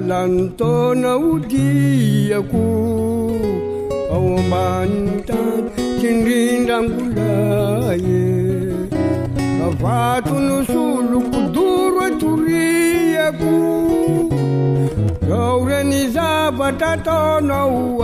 lantona odiako ao ambanin'ny tany tindrindrangolaye avato no soloko doro atoriako ao reny zavatra ataonao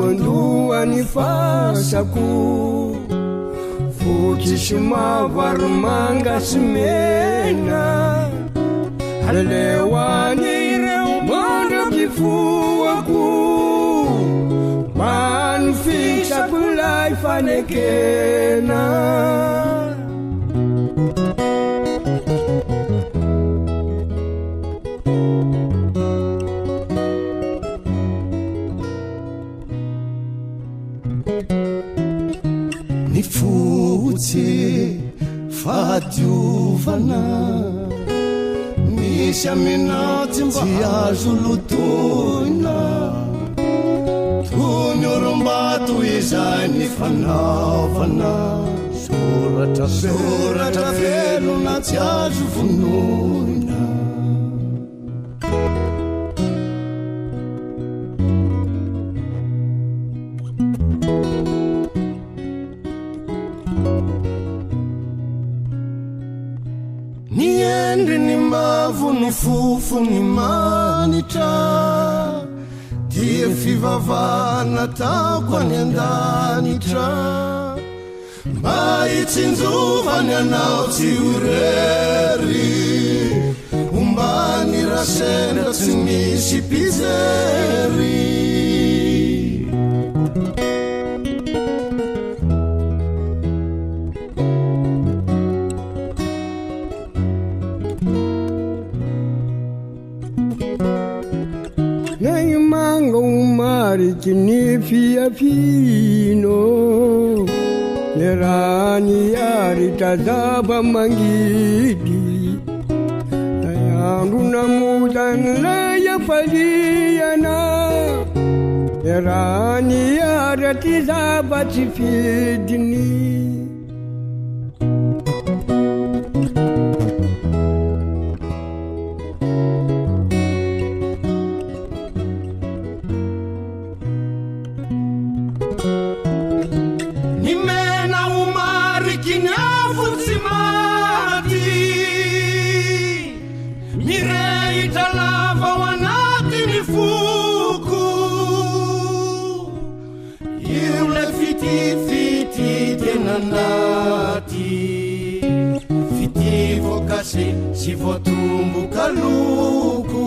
andoany fasako fotsy sy mavary manga sy mena aleleoany ireo mandram-pifoako many fisako lay fanekena fadiovana misy aminaty tsy azo lotoina tony orombato izay ny fanaovana soratra velona tsy azo vonoina ny fofo ny manitra dia fivavana taoko any andanitra mba hitsinjovany anao tsy horery ombany rasendra tsy misy pizery ny fiafino le raha niaritra zava mangidy andro namotany lay afaliana le raha niara ty zava tsy fidiny si votumbuka luku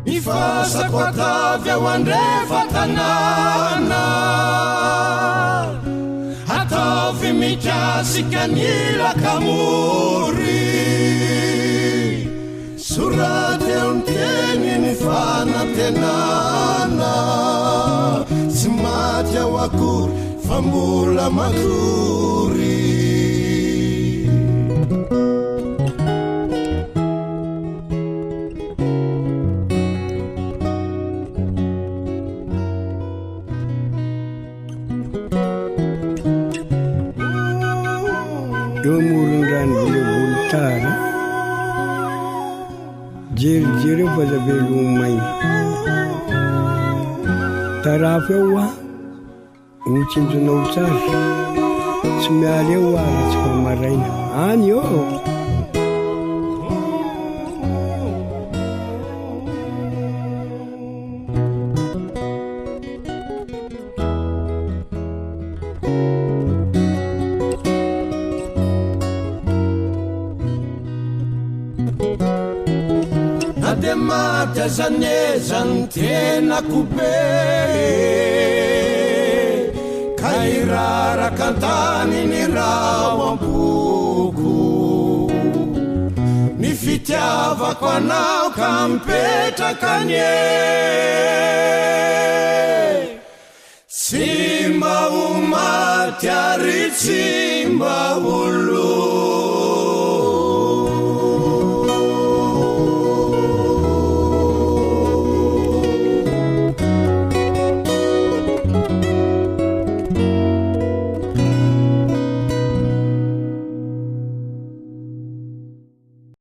mifasa kwa tavya wandrefa tanana hatavi michasi kanila kamuri surate unteni nifana tenana simatya wakur fambula maturi domurungan bulutara jiri pada belumai tarafewa ucintu nautar semalewa semaraina anyo Ademata zaneza ntena kupe kairara kantani ni rawa mpuku itiavako anao ka mipetrakanye tsy mba ho maty ary tsy mba ho lo